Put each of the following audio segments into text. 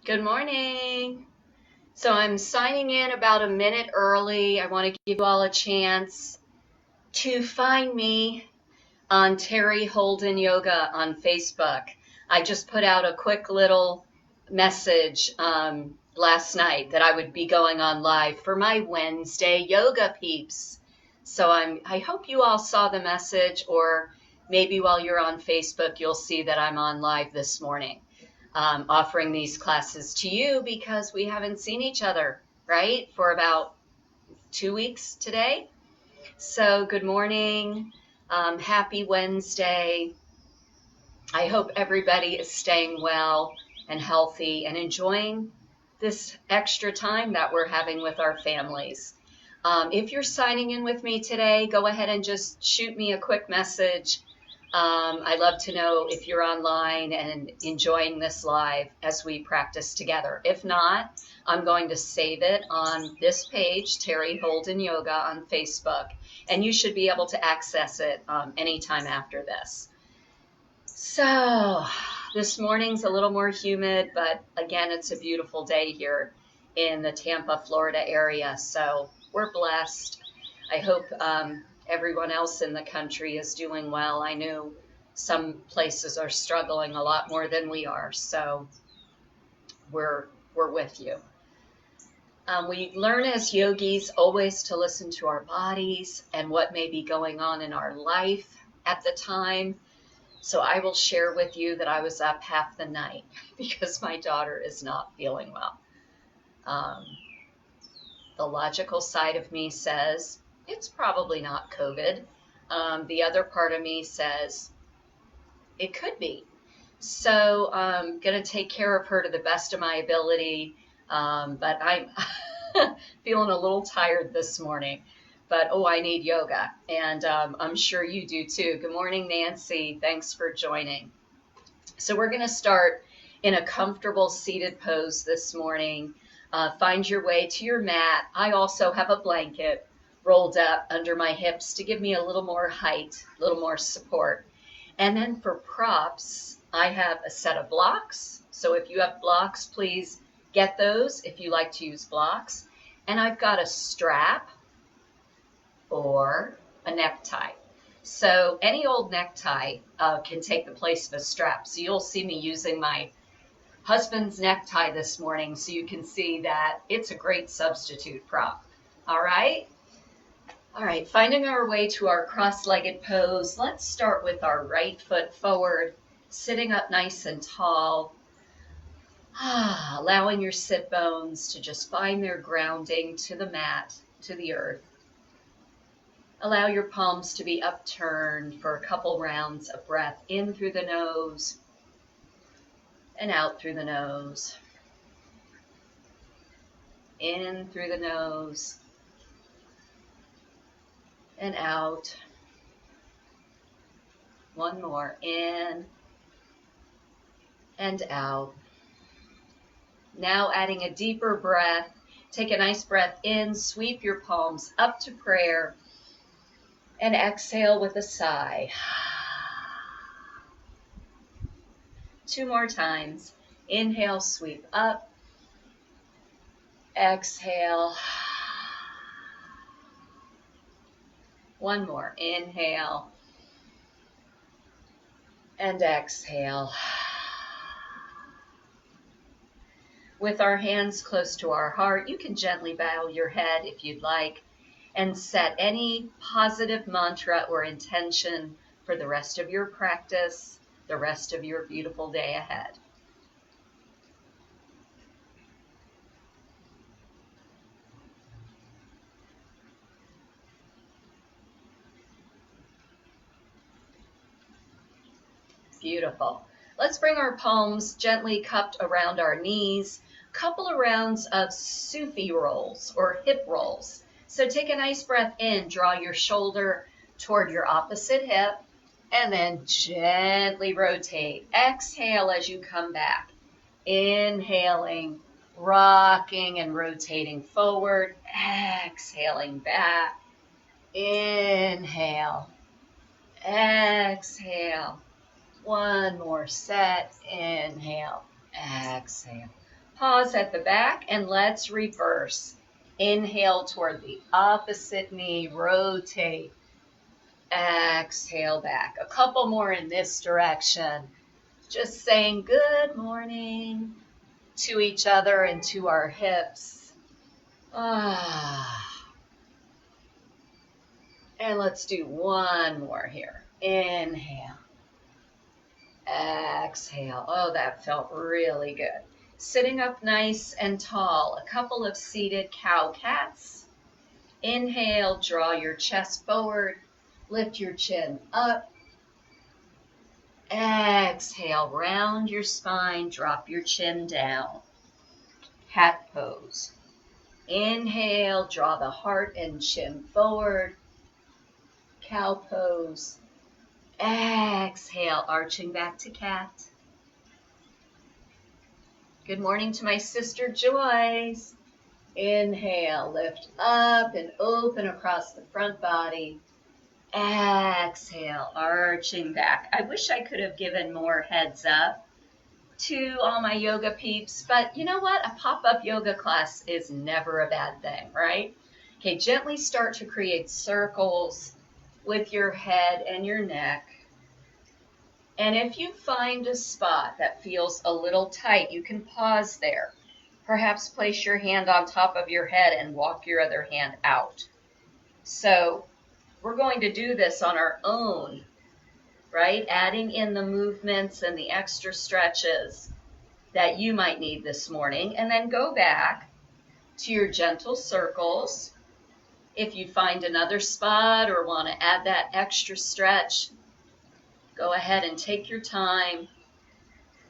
Good morning. So I'm signing in about a minute early. I want to give you all a chance to find me on Terry Holden Yoga on Facebook. I just put out a quick little message last night that I would be going on live for my Wednesday yoga peeps. So I hope you all saw the message, or maybe while you're on Facebook, you'll see that I'm on live this morning. Offering these classes to you because we haven't seen each other, right, for about 2 weeks today. So good morning. Happy Wednesday. I hope everybody is staying well and healthy and enjoying this extra time that we're having with our families. If you're signing in with me today, go ahead and just shoot me a quick message. I'd love to know if you're online and enjoying this live as we practice together. If not, I'm going to save it on this page, Terry Holden Yoga on Facebook, and you should be able to access it anytime after this. So this morning's a little more humid, but again, it's a beautiful day here in the Tampa, Florida area, so we're blessed. I hope everyone else in the country is doing well. I know some places are struggling a lot more than we are, so we're with you. We learn as yogis always to listen to our bodies and what may be going on in our life at the time. So I will share with you that I was up half the night because my daughter is not feeling well. The logical side of me says, it's probably not COVID. The other part of me says it could be. So I'm going to take care of her to the best of my ability. But I'm feeling a little tired this morning. But, I need yoga. And I'm sure you do too. Good morning, Nancy. Thanks for joining. So we're going to start in a comfortable seated pose this morning. Find your way to your mat. I also have a blanket rolled up under my hips to give me a little more height, a little more support. And then for props, I have a set of blocks. So if you have blocks, please get those if you like to use blocks. And I've got a strap or a necktie. So any old necktie can take the place of a strap. So you'll see me using my husband's necktie this morning so you can see that it's a great substitute prop. All right? All right, finding our way to our cross-legged pose. Let's start with our right foot forward, sitting up nice and tall. Allowing your sit bones to just find their grounding to the mat, to the earth. Allow your palms to be upturned for a couple rounds of breath in through the nose and out through the nose. In through the nose and out. One more, in and out. Now adding a deeper breath. Take a nice breath in, sweep your palms up to prayer, and exhale with a sigh. 2 more times. Inhale, sweep up. Exhale. 1 more. Inhale. And exhale. With our hands close to our heart, you can gently bow your head if you'd like and set any positive mantra or intention for the rest of your practice, the rest of your beautiful day ahead. Beautiful. Let's bring our palms gently cupped around our knees. Couple of rounds of Sufi rolls or hip rolls. So take a nice breath in, draw your shoulder toward your opposite hip, and then gently rotate. Exhale as you come back. Inhaling, rocking and rotating forward. Exhaling back. Inhale. Exhale. One more set. Inhale. Exhale. Pause at the back and let's reverse. Inhale toward the opposite knee, rotate. Exhale back. A couple more in this direction. Just saying good morning to each other and to our hips. And let's do one more here. Inhale. Exhale. Oh, that felt really good. Sitting up nice and tall. A couple of seated cow-cats. Inhale, draw your chest forward. Lift your chin up. Exhale, round your spine. Drop your chin down. Cat pose. Inhale, draw the heart and chin forward. Cow pose. Exhale, arching back to cat. Good morning to my sister Joyce. Inhale, lift up and open across the front body. Exhale, arching back. I wish I could have given more heads up to all my yoga peeps, but you know what? A pop-up yoga class is never a bad thing, right? Okay, gently start to create circles with your head and your neck. And if you find a spot that feels a little tight, you can pause there. Perhaps place your hand on top of your head and walk your other hand out. So we're going to do this on our own, right? Adding in the movements and the extra stretches that you might need this morning. And then go back to your gentle circles. If you find another spot or want to add that extra stretch, go ahead and take your time,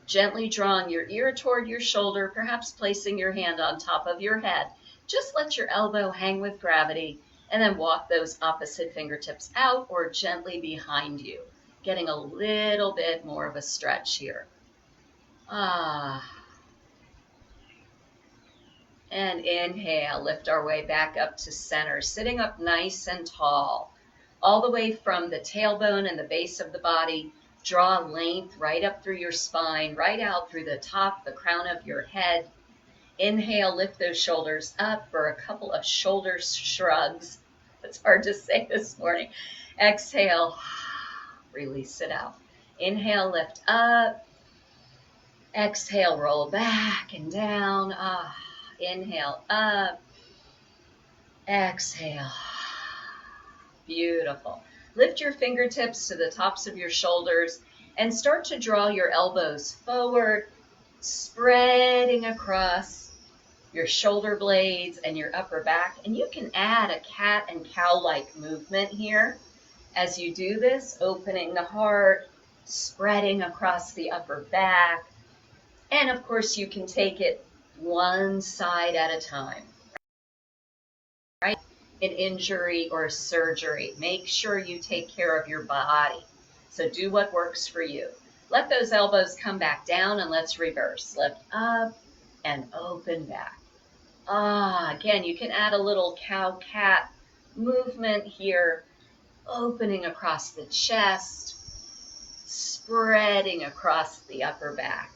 gently drawing your ear toward your shoulder, perhaps placing your hand on top of your head. Just let your elbow hang with gravity, and then walk those opposite fingertips out or gently behind you, getting a little bit more of a stretch here. And inhale, lift our way back up to center, sitting up nice and tall, all the way from the tailbone and the base of the body. Draw length right up through your spine, right out through the top, the crown of your head. Inhale, lift those shoulders up for a couple of shoulder shrugs. It's hard to say this morning. Exhale, release it out. Inhale, lift up. Exhale, roll back and down. Inhale, up. Exhale. Beautiful. Lift your fingertips to the tops of your shoulders and start to draw your elbows forward, spreading across your shoulder blades and your upper back. And you can add a cat and cow-like movement here as you do this, opening the heart, spreading across the upper back. And of course, you can take it one side at a time, right? An injury or surgery, make sure you take care of your body. So do what works for you. Let those elbows come back down and let's reverse. Lift up and open back. Again, you can add a little cow-cat movement here, opening across the chest, spreading across the upper back.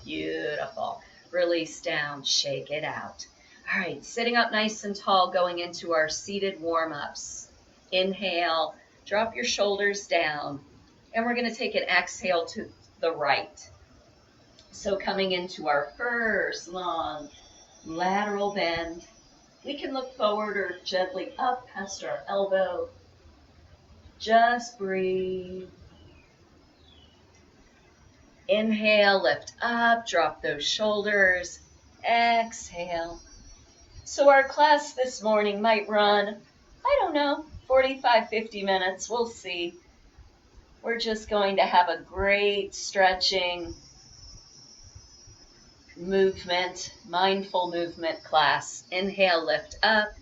Beautiful. Release down, shake it out. All right, sitting up nice and tall, going into our seated warm-ups. Inhale, drop your shoulders down, and we're going to take an exhale to the right. So coming into our first long lateral bend, we can look forward or gently up past our elbow. Just breathe. Inhale, lift up, drop those shoulders. Exhale. So our class this morning might run, 45, 50 minutes. We'll see. We're just going to have a great stretching movement, mindful movement class. Inhale, lift up,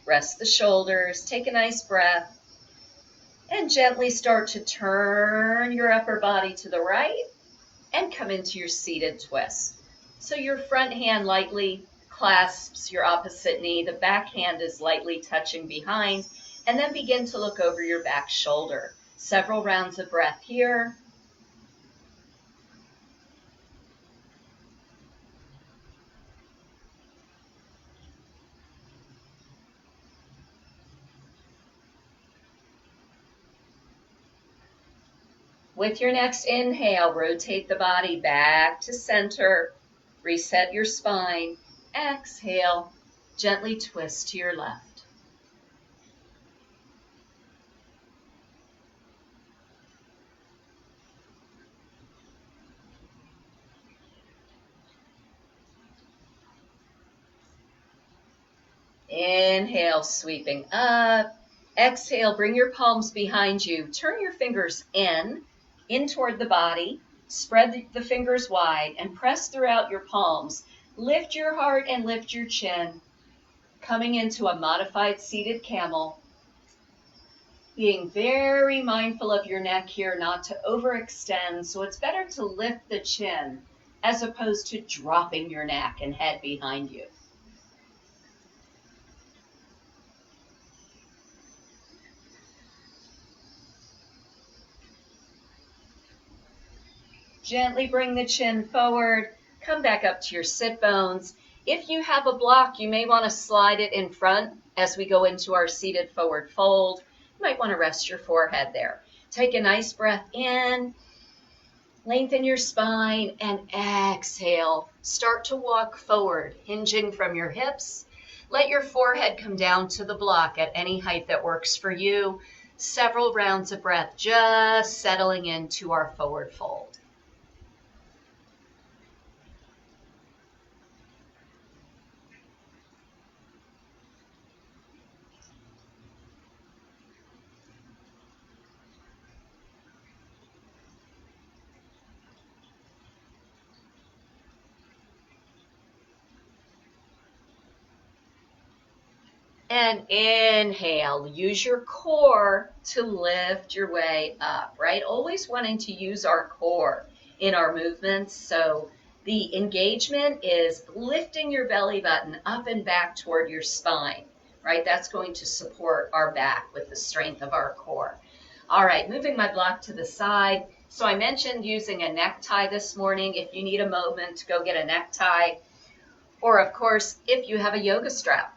rest the shoulders, take a nice breath, and gently start to turn your upper body to the right and come into your seated twist. So your front hand lightly clasps your opposite knee, the back hand is lightly touching behind, and then begin to look over your back shoulder. Several rounds of breath here. With your next inhale, rotate the body back to center. Reset your spine. Exhale, gently twist to your left. Inhale, sweeping up. Exhale, bring your palms behind you. Turn your fingers in toward the body. Spread the fingers wide and press throughout your palms. Lift your heart and lift your chin. Coming into a modified seated camel. Being very mindful of your neck here, not to overextend. So it's better to lift the chin as opposed to dropping your neck and head behind you. Gently bring the chin forward. Come back up to your sit bones. If you have a block, you may want to slide it in front as we go into our seated forward fold. You might want to rest your forehead there. Take a nice breath in. Lengthen your spine and exhale. Start to walk forward, hinging from your hips. Let your forehead come down to the block at any height that works for you. Several rounds of breath, just settling into our forward fold. And inhale, use your core to lift your way up, right? Always wanting to use our core in our movements. So the engagement is lifting your belly button up and back toward your spine, right? That's going to support our back with the strength of our core. All right, moving my block to the side. So I mentioned using a necktie this morning. If you need a moment to go get a necktie, or of course, if you have a yoga strap,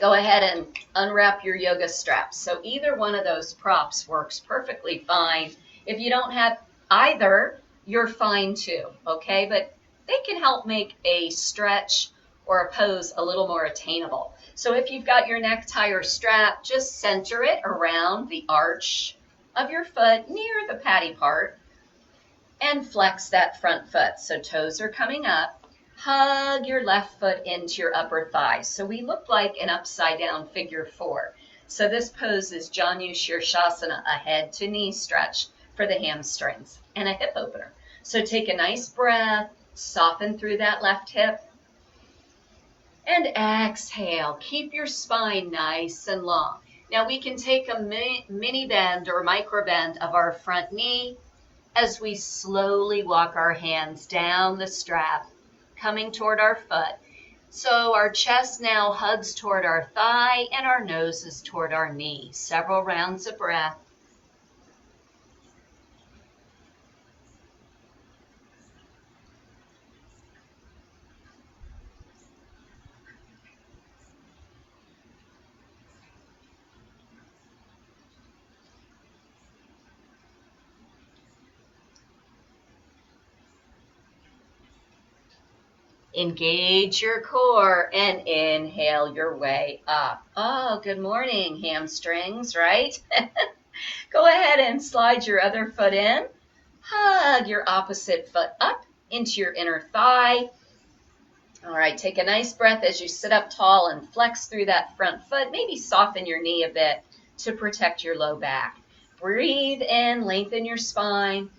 go ahead and unwrap your yoga straps. So either one of those props works perfectly fine. If you don't have either, you're fine too, okay? But they can help make a stretch or a pose a little more attainable. So if you've got your necktie or strap, just center it around the arch of your foot near the patty part and flex that front foot. So toes are coming up. Hug your left foot into your upper thigh. So we look like an upside down figure four. So this pose is Janu Shirshasana, a head to knee stretch for the hamstrings and a hip opener. So take a nice breath, soften through that left hip, and exhale. Keep your spine nice and long. Now we can take a mini bend or micro bend of our front knee as we slowly walk our hands down the strap, coming toward our foot. So our chest now hugs toward our thigh and our nose is toward our knee. Several rounds of breath. Engage your core and inhale your way up. Oh, good morning, hamstrings, right? Go ahead and slide your other foot in. Hug your opposite foot up into your inner thigh. All right, take a nice breath as you sit up tall and flex through that front foot. Maybe soften your knee a bit to protect your low back. Breathe in, lengthen your spine,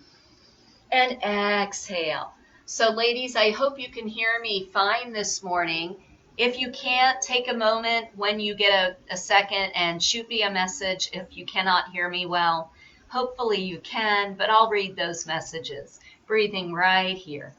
and exhale. So ladies, I hope you can hear me fine this morning. If you can't, take a moment when you get a second and shoot me a message if you cannot hear me well. Hopefully you can, but I'll read those messages. Breathing right here.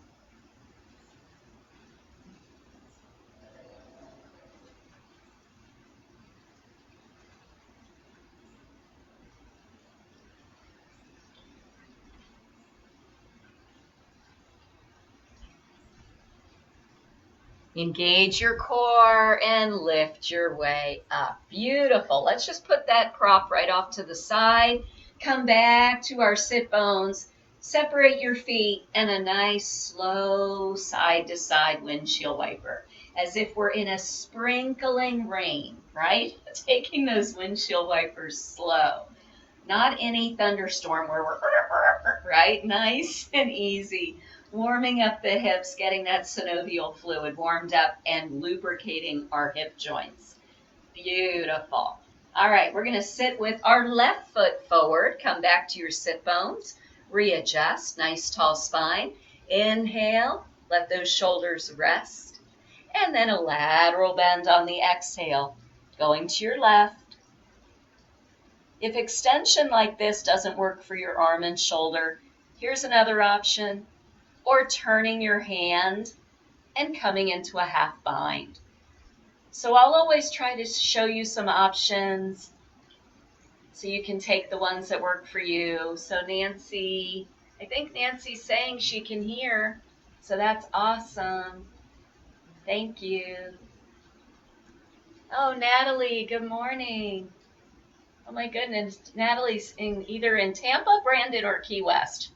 Engage your core and lift your way up. Beautiful. Let's just put that prop right off to the side. Come back to our sit bones. Separate your feet and a nice slow side to side windshield wiper, as if we're in a sprinkling rain, right? Taking those windshield wipers slow. Not any thunderstorm where we're, right? Nice and easy. Warming up the hips, getting that synovial fluid warmed up and lubricating our hip joints. Beautiful. All right, we're going to sit with our left foot forward. Come back to your sit bones. Readjust. Nice tall spine. Inhale. Let those shoulders rest. And then a lateral bend on the exhale. Going to your left. If extension like this doesn't work for your arm and shoulder, here's another option. Or turning your hand and coming into a half bind. So I'll always try to show you some options so you can take the ones that work for you. So Nancy, I think Nancy's saying she can hear, so that's awesome. Thank you. Oh, Natalie, good morning. Oh my goodness, Natalie's either in Tampa, Brandon, or Key West.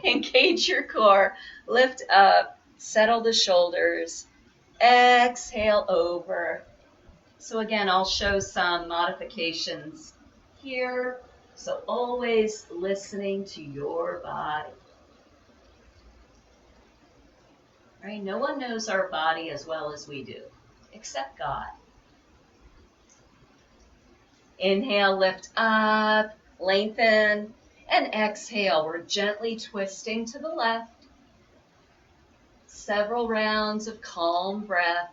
Engage your core, lift up, settle the shoulders. Exhale over. So again, I'll show some modifications here. So always listening to your body. Right? No one knows our body as well as we do, except God. Inhale, lift up, lengthen, and exhale. We're gently twisting to the left. Several rounds of calm breath.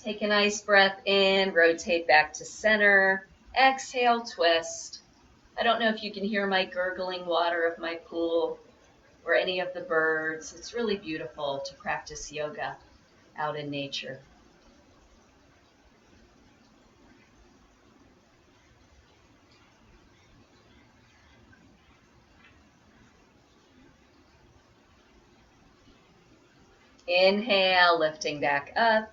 Take a nice breath in, rotate back to center. Exhale, twist. I don't know if you can hear my gurgling water of my pool or any of the birds. It's really beautiful to practice yoga out in nature. Inhale, lifting back up,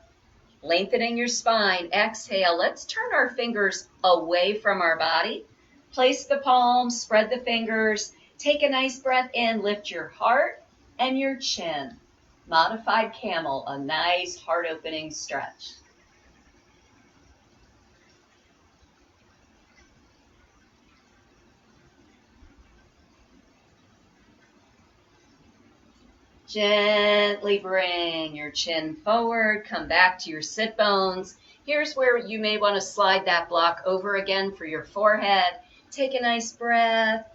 lengthening your spine. Exhale, let's turn our fingers away from our body. Place the palms, spread the fingers. Take a nice breath in, lift your heart and your chin. Modified camel, a nice heart-opening stretch. Gently bring your chin forward, come back to your sit bones. Here's where you may want to slide that block over again for your forehead. Take a nice breath,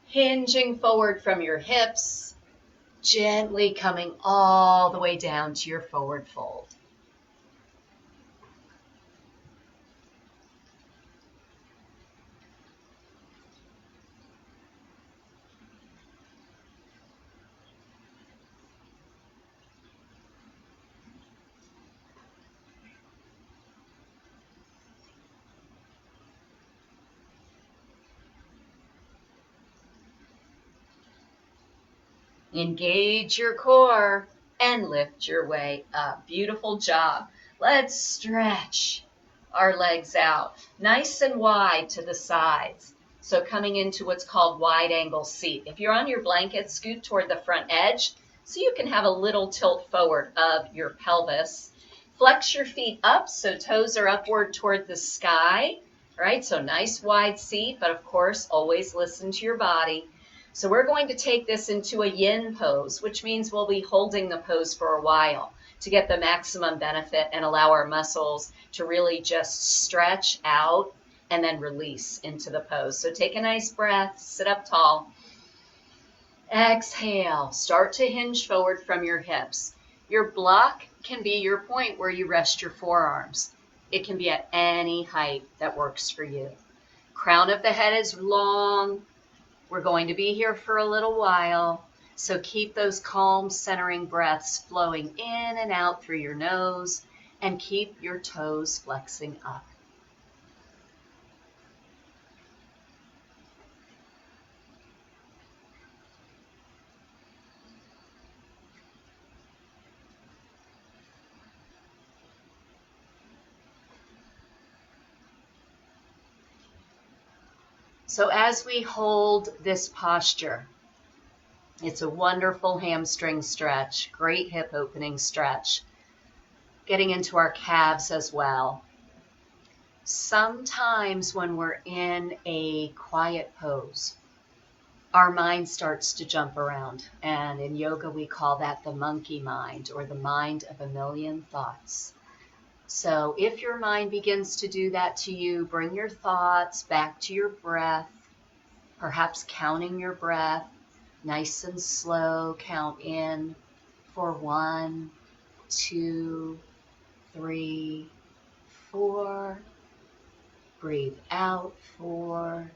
hinging forward from your hips, gently coming all the way down to your forward fold. Engage your core and lift your way up. Beautiful job. Let's stretch our legs out nice and wide to the sides. So coming into what's called wide angle seat. If you're on your blanket, scoot toward the front edge so you can have a little tilt forward of your pelvis. Flex your feet up so toes are upward toward the sky. All right, so nice wide seat, but of course, always listen to your body. So we're going to take this into a yin pose, which means we'll be holding the pose for a while to get the maximum benefit and allow our muscles to really just stretch out and then release into the pose. So take a nice breath, sit up tall. Exhale, start to hinge forward from your hips. Your block can be your point where you rest your forearms. It can be at any height that works for you. Crown of the head is long. We're going to be here for a little while, so keep those calm, centering breaths flowing in and out through your nose, and keep your toes flexing up. So as we hold this posture, it's a wonderful hamstring stretch, great hip opening stretch, getting into our calves as well. Sometimes when we're in a quiet pose, our mind starts to jump around. And in yoga, we call that the monkey mind, or the mind of a million thoughts. So if your mind begins to do that to you, bring your thoughts back to your breath, perhaps counting your breath, nice and slow. Count in for 1, 2, 3, 4. Breathe out, 4,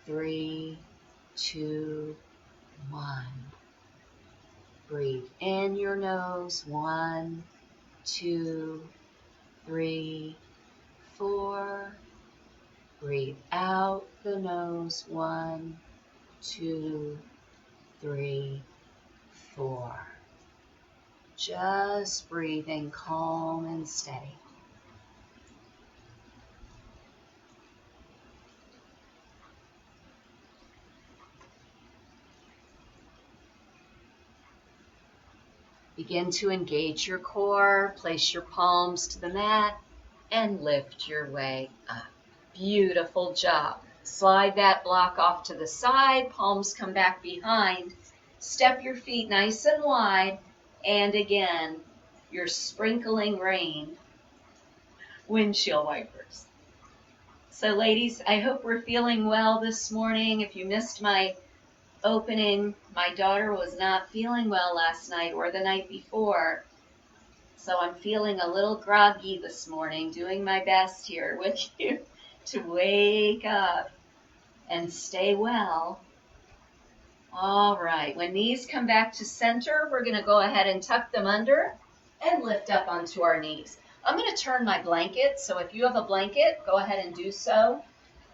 3, 2, 1. Breathe in your nose, 1, 2, 3, 4. Breathe out the nose, 1, 2, 3, 4. Just breathing calm and steady. Begin to engage your core, place your palms to the mat, and lift your way up. Beautiful job. Slide that block off to the side, palms come back behind. Step your feet nice and wide, and again, you're sprinkling rain. Windshield wipers. So ladies, I hope we're feeling well this morning. If you missed my opening, my daughter was not feeling well last night or the night before. So I'm feeling a little groggy this morning, doing my best here with you to wake up and stay well. All right, when knees come back to center, we're going to go ahead and tuck them under and lift up onto our knees. I'm going to turn my blanket, so if you have a blanket, go ahead and do so.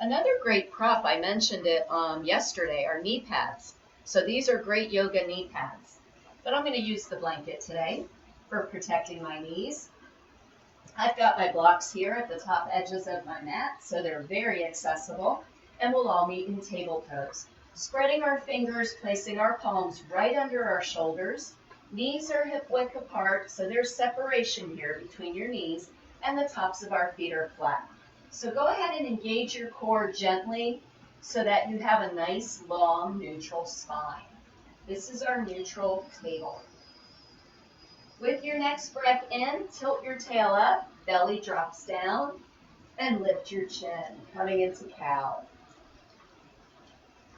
Another great prop, I mentioned it yesterday, are knee pads. So these are great yoga knee pads. But I'm going to use the blanket today for protecting my knees. I've got my blocks here at the top edges of my mat, so they're very accessible, and we'll all meet in table pose. Spreading our fingers, placing our palms right under our shoulders. Knees are hip width apart, so there's separation here between your knees, and the tops of our feet are flat. So go ahead and engage your core gently so that you have a nice, long, neutral spine. This is our neutral table. With your next breath in, tilt your tail up, belly drops down, and lift your chin, coming into cow.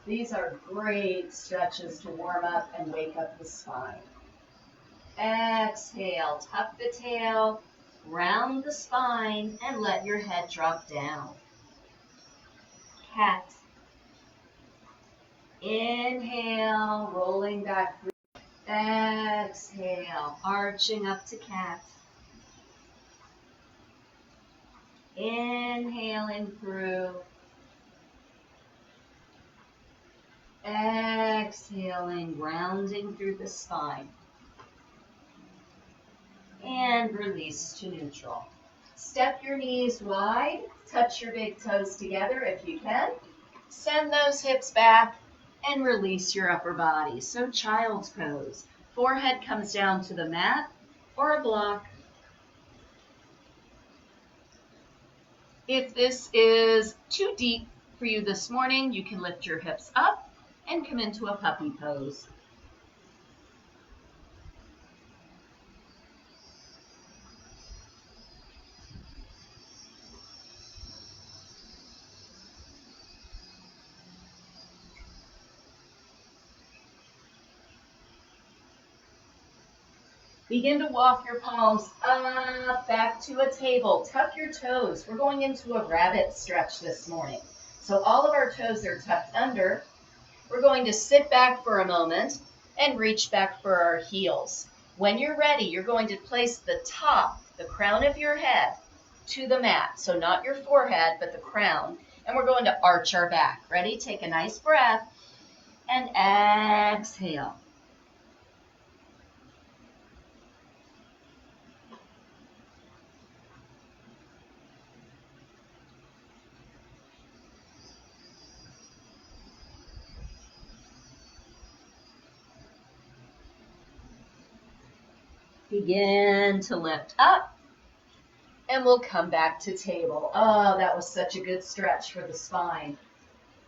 These are great stretches to warm up and wake up the spine. Exhale, tuck the tail, round the spine, and let your head drop down. Cat. Inhale, rolling back. Exhale, arching up to cat. Inhaling through. Exhaling, rounding through the spine. And release to neutral. Step your knees wide, touch your big toes together if you can. Send those hips back and release your upper body. So child's pose. Forehead comes down to the mat or a block. If this is too deep for you this morning, you can lift your hips up and come into a puppy pose. Begin to walk your palms up, back to a table. Tuck your toes. We're going into a rabbit stretch this morning. So all of our toes are tucked under. We're going to sit back for a moment and reach back for our heels. When you're ready, you're going to place the top, the crown of your head, to the mat. So not your forehead, but the crown. And we're going to arch our back. Ready? Take a nice breath and exhale. Begin to lift up, and we'll come back to table. Oh, that was such a good stretch for the spine.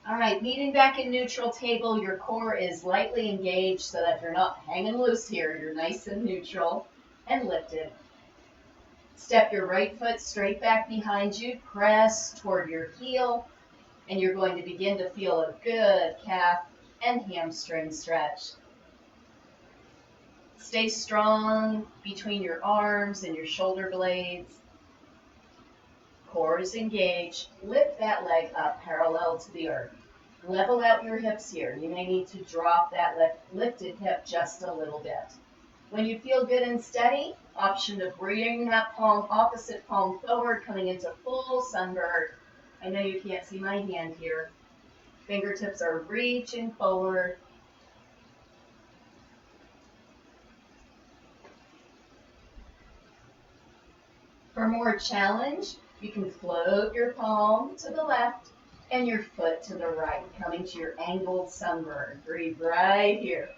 All right, meeting back in neutral table, your core is lightly engaged so that you're not hanging loose here. You're nice and neutral and lifted. Step your right foot straight back behind you, press toward your heel, and you're going to begin to feel a good calf and hamstring stretch. Stay strong between your arms and your shoulder blades. Core is engaged. Lift that leg up parallel to the earth. Level out your hips here. You may need to drop that lifted hip just a little bit. When you feel good and steady, option to bring that palm, opposite palm forward, coming into full sunbird. I know you can't see my hand here. Fingertips are reaching forward. For more challenge, you can float your palm to the left and your foot to the right, coming to your angled sunbird. Breathe right here.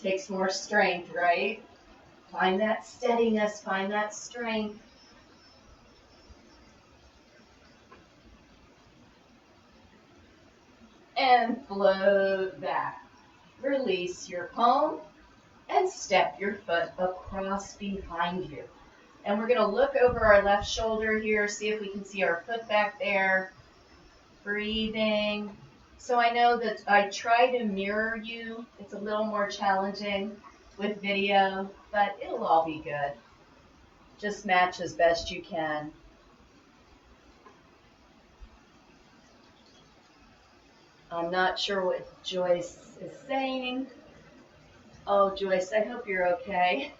Takes more strength, right? Find that steadiness, find that strength. And float back. Release your palm and step your foot across behind you. And we're going to look over our left shoulder here, see if we can see our foot back there. Breathing. So I know that I try to mirror you. It's a little more challenging with video, but it'll all be good. Just match as best you can. I'm not sure what Joyce is saying. Oh, Joyce, I hope you're okay.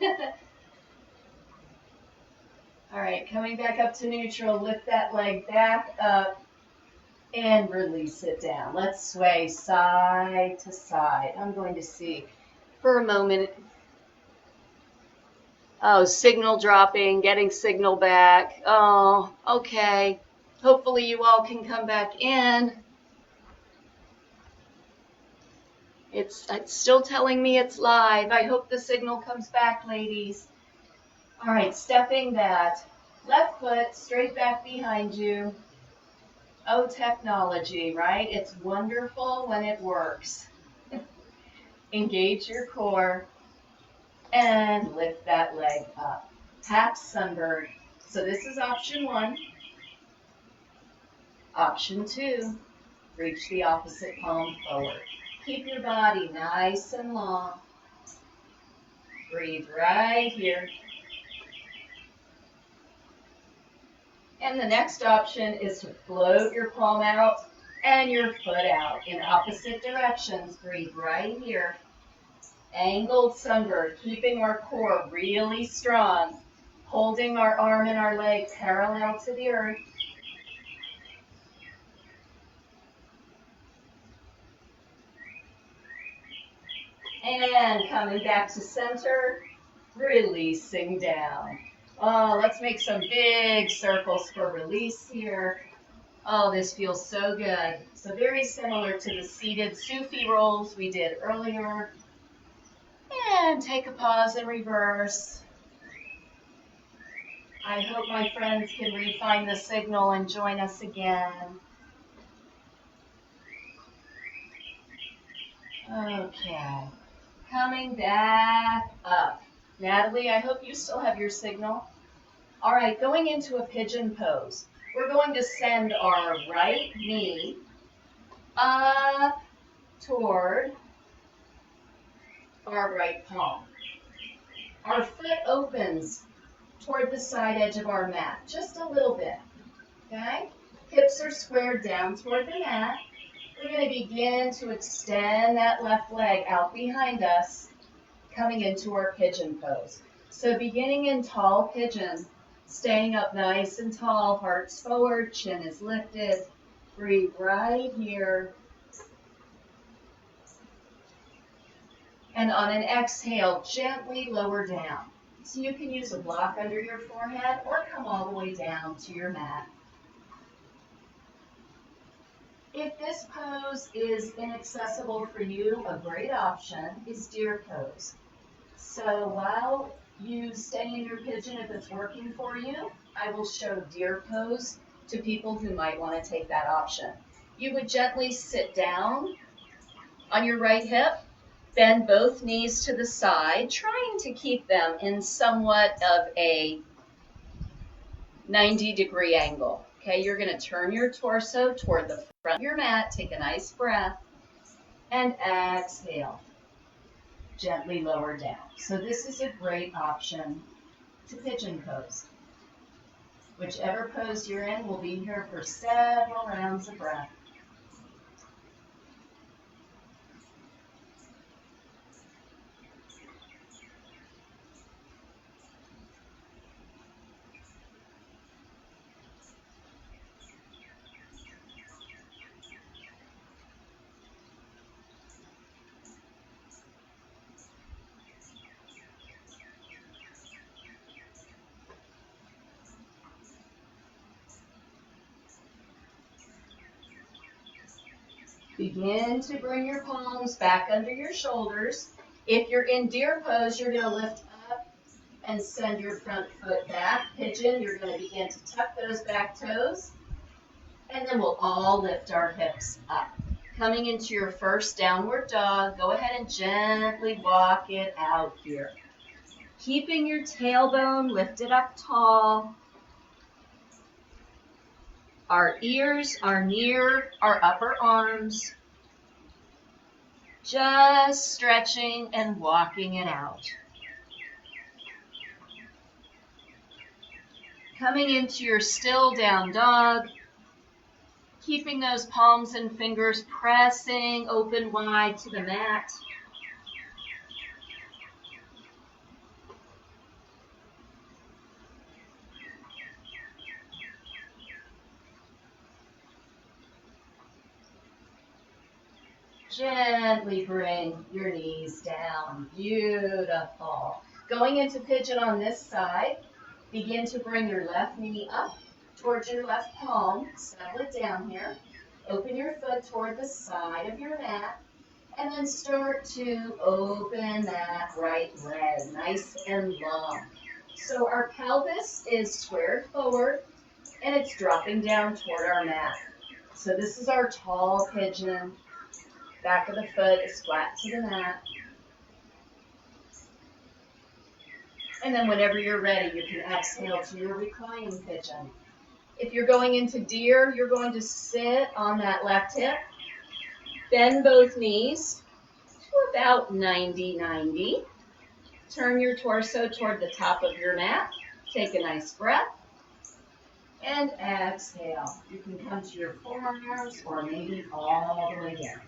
All right, coming back up to neutral, lift that leg back up and release it down. Let's sway side to side. I'm going to see for a moment. Oh, signal dropping, getting signal back. Oh, okay. Hopefully you all can come back in. It's still telling me it's live. I hope the signal comes back, ladies. All right, stepping that left foot straight back behind you. Oh, technology, right? It's wonderful when it works. Engage your core and lift that leg up. Half sunbird. So this is option 1. Option 2, reach the opposite palm forward. Keep your body nice and long. Breathe right here. And the next option is to float your palm out and your foot out in opposite directions. Breathe right here. Angled sunbird, keeping our core really strong, holding our arm and our leg parallel to the earth. And coming back to center, releasing down. Oh, let's make some big circles for release here. Oh, this feels so good. So very similar to the seated Sufi rolls we did earlier. And take a pause and reverse. I hope my friends can refine the signal and join us again. Okay, coming back up. Natalie, I hope you still have your signal. All right, going into a pigeon pose. We're going to send our right knee up toward our right palm. Our foot opens toward the side edge of our mat, just a little bit, okay? Hips are squared down toward the mat. We're going to begin to extend that left leg out behind us, coming into our pigeon pose. So beginning in tall pigeon, staying up nice and tall, heart's forward, chin is lifted. Breathe right here. And on an exhale, gently lower down. So you can use a block under your forehead or come all the way down to your mat. If this pose is inaccessible for you, a great option is deer pose. So while You stay in your pigeon if it's working for you. I will show deer pose to people who might want to take that option. You would gently sit down on your right hip, bend both knees to the side, trying to keep them in somewhat of a 90-degree angle. Okay, you're going to turn your torso toward the front of your mat, take a nice breath, and exhale. Gently lower down. So this is a great option to pigeon pose. Whichever pose you're in, we'll be here for several rounds of breath. Begin to bring your palms back under your shoulders. If you're in deer pose, you're going to lift up and send your front foot back. Pigeon, you're going to begin to tuck those back toes. And then we'll all lift our hips up. Coming into your first downward dog, go ahead and gently walk it out here. Keeping your tailbone lifted up tall. Our ears are near our upper arms. Just stretching and walking it out. Coming into your still down dog. Keeping those palms and fingers pressing open wide to the mat. Gently bring your knees down. Beautiful. Going into pigeon on this side, begin to bring your left knee up towards your left palm. Settle it down here. Open your foot toward the side of your mat. And then start to open that right leg, nice and long. So our pelvis is squared forward, and it's dropping down toward our mat. So this is our tall pigeon. Back of the foot is flat to the mat. And then whenever you're ready, you can exhale to your reclining pigeon. If you're going into deer, you're going to sit on that left hip. Bend both knees to about 90-90. Turn your torso toward the top of your mat. Take a nice breath. And exhale. You can come to your forearms or maybe all the way down.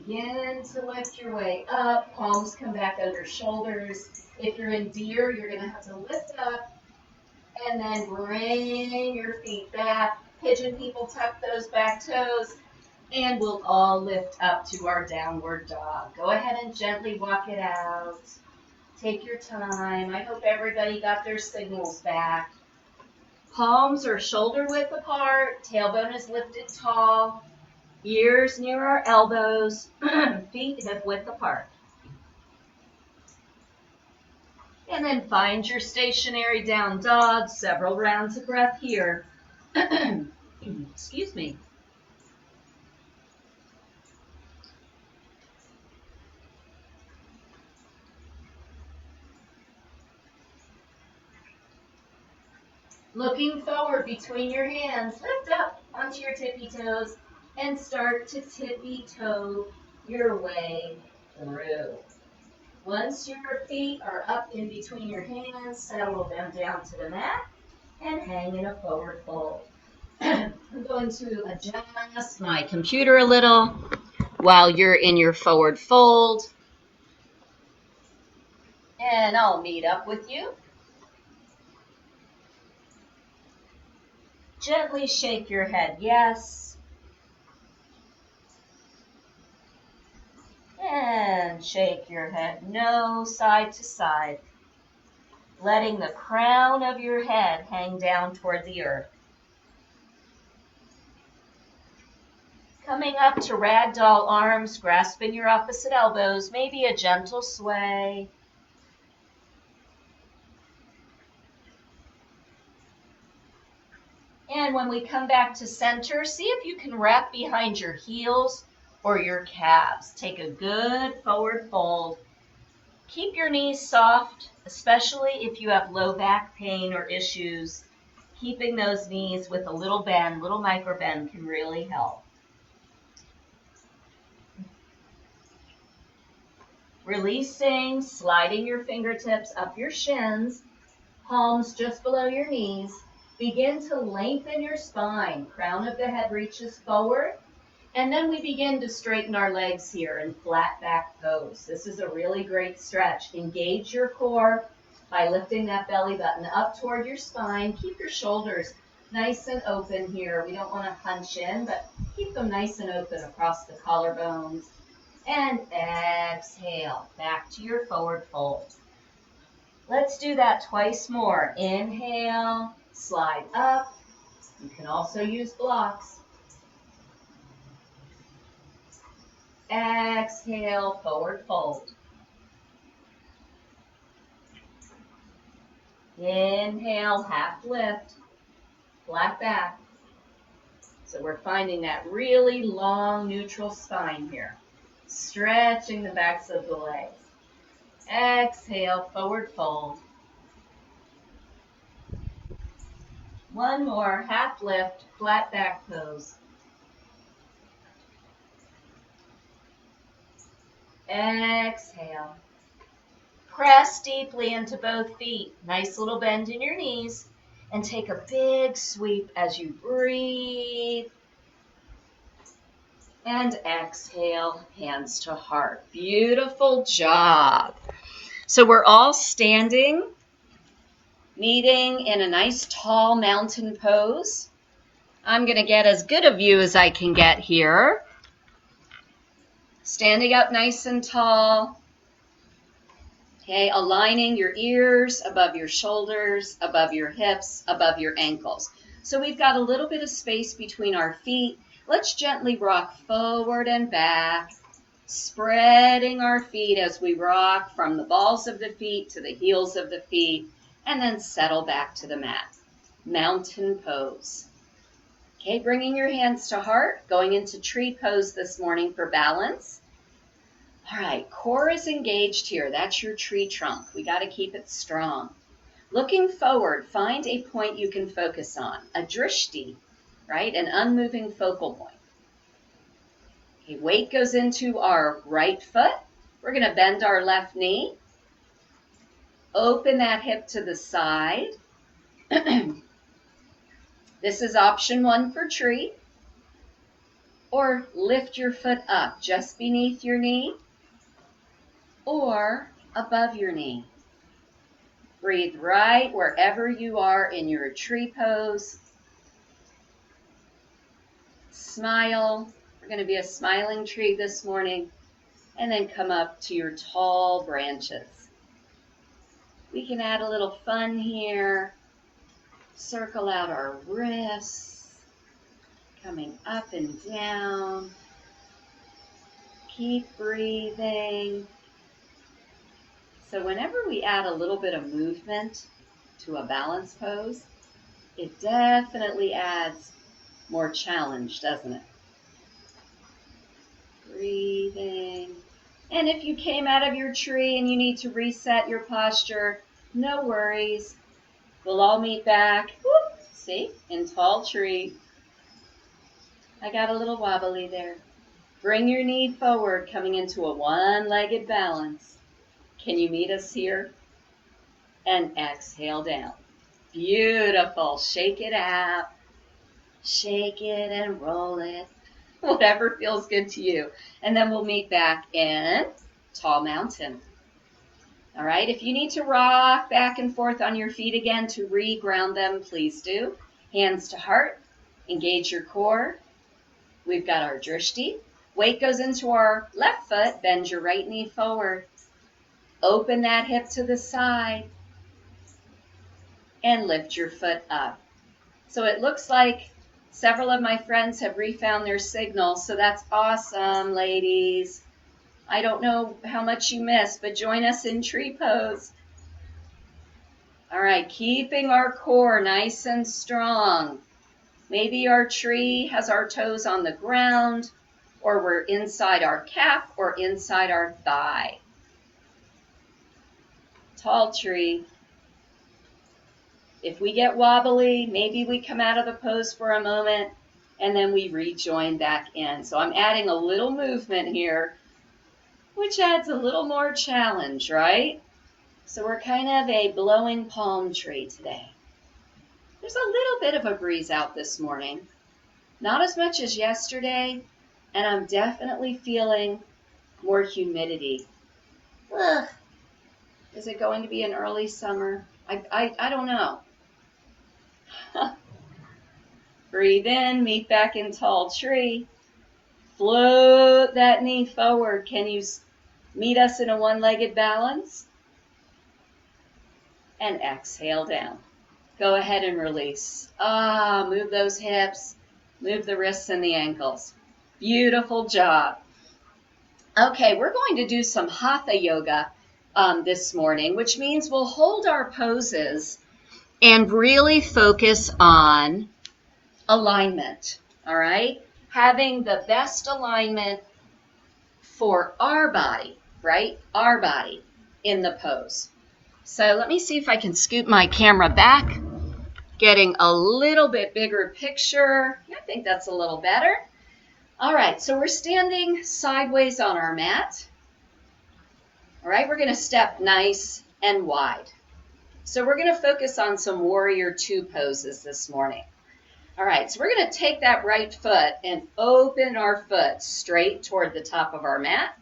Begin to lift your way up. Palms come back under shoulders. If you're in deer, you're going to have to lift up and then bring your feet back. Pigeon people, tuck those back toes, and we'll all lift up to our downward dog. Go ahead and gently walk it out. Take your time. I hope everybody got their signals back. Palms are shoulder width apart. Tailbone is lifted tall. Ears near our elbows, feet hip width apart. And then find your stationary down dog, several rounds of breath here. Excuse me. Looking forward between your hands, lift up onto your tippy toes. And start to tippy-toe your way through. Once your feet are up in between your hands, settle them down to the mat. and hang in a forward fold. I'm going to adjust my computer a little while you're in your forward fold, and I'll meet up with you. Gently shake your head yes, and shake your head no, side to side, letting the crown of your head hang down toward the earth. Coming up to ragdoll arms, grasping your opposite elbows, maybe a gentle sway. And when we come back to center, see if you can wrap behind your heels or your calves. Take a good forward fold. Keep your knees soft, especially if you have low back pain or issues. Keeping those knees with a little bend, little micro bend can really help. Releasing, sliding your fingertips up your shins, palms just below your knees. Begin to lengthen your spine. Crown of the head reaches forward. And then we begin to straighten our legs here in flat back pose. This is a really great stretch. Engage your core by lifting that belly button up toward your spine. Keep your shoulders nice and open here. We don't want to hunch in, but keep them nice and open across the collarbones. And exhale, back to your forward fold. Let's do that twice more. Inhale, slide up. You can also use blocks. Exhale, forward fold. Inhale, half lift, flat back. So we're finding that really long neutral spine here. Stretching the backs of the legs. Exhale, forward fold. One more, half lift, flat back pose. Exhale. Press deeply into both feet. Nice little bend in your knees. And take a big sweep as you breathe. And exhale, hands to heart. Beautiful job. So we're all standing, meeting in a nice tall mountain pose. I'm going to get as good a view as I can get here. Standing up nice and tall. Okay, aligning your ears above your shoulders, above your hips, above your ankles. So we've got a little bit of space between our feet. Let's gently rock forward and back, spreading our feet as we rock from the balls of the feet to the heels of the feet, and then settle back to the mat. Mountain pose. Okay, bringing your hands to heart, going into tree pose this morning for balance. All right, core is engaged here. That's your tree trunk. We got to keep it strong. Looking forward, find a point you can focus on, a drishti, right? An unmoving focal point. Okay, weight goes into our right foot. We're going to bend our left knee. Open that hip to the side. This is option 1 for tree. Or lift your foot up just beneath your knee or above your knee. Breathe right wherever you are in your tree pose. Smile. We're going to be a smiling tree this morning. And then come up to your tall branches. We can add a little fun here. Circle out our wrists. Coming up and down. Keep breathing. So whenever we add a little bit of movement to a balance pose, it definitely adds more challenge, doesn't it? Breathing. And if you came out of your tree and you need to reset your posture, no worries. We'll all meet back. Whoop, see? In tall tree. I got a little wobbly there. Bring your knee forward, coming into a one-legged balance. Can you meet us here? And exhale down. Beautiful. Shake it out. Shake it and roll it. Whatever feels good to you. And then we'll meet back in tall mountain. All right, if you need to rock back and forth on your feet again to re-ground them, please do. Hands to heart, engage your core. We've got our drishti. Weight goes into our left foot, bend your right knee forward. Open that hip to the side and lift your foot up. So it looks like several of my friends have refound their signal, so that's awesome, ladies. I don't know how much you missed, but join us in tree pose. All right, keeping our core nice and strong. Maybe our tree has our toes on the ground, or we're inside our calf or inside our thigh. Tall tree. If we get wobbly, maybe we come out of the pose for a moment, and then we rejoin back in. So I'm adding a little movement here, which adds a little more challenge, right? So we're kind of a blowing palm tree today. There's a little bit of a breeze out this morning. Not as much as yesterday, and I'm definitely feeling more humidity. Ugh. Is it going to be an early summer? I don't know. Breathe in, meet back in tall tree. Float that knee forward. Can you meet us in a one-legged balance? And exhale down. Go ahead and release. Move those hips. Move the wrists and the ankles. Beautiful job. Okay, we're going to do some hatha yoga this morning, which means we'll hold our poses and really focus on alignment, all right? Having the best alignment for our body, right? Our body in the pose. So let me see if I can scoot my camera back, getting a little bit bigger picture. I think that's a little better. All right, so we're standing sideways on our mat. All right, we're gonna step nice and wide. So we're gonna focus on some warrior two poses this morning. All right, so we're gonna take that right foot and open our foot straight toward the top of our mat.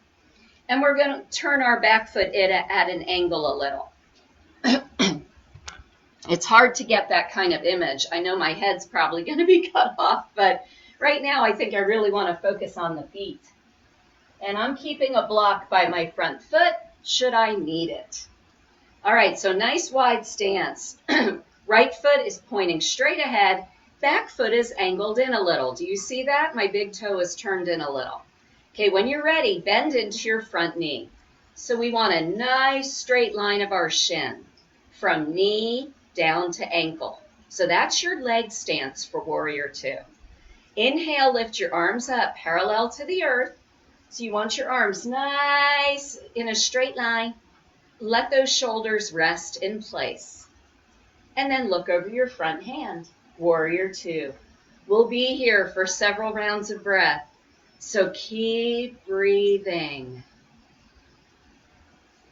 And we're gonna turn our back foot in at an angle a little. It's hard to get that kind of image. I know my head's probably gonna be cut off, but right now I think I really wanna focus on the feet. And I'm keeping a block by my front foot, should I need it. All right, so nice wide stance. Right foot is pointing straight ahead. Back foot is angled in a little. Do you see that? My big toe is turned in a little. Okay, when you're ready, bend into your front knee. So we want a nice straight line of our shin from knee down to ankle. So that's your leg stance for warrior two. Inhale, lift your arms up parallel to the earth. So you want your arms nice in a straight line. Let those shoulders rest in place. And then look over your front hand, warrior two. We'll be here for several rounds of breath. So keep breathing.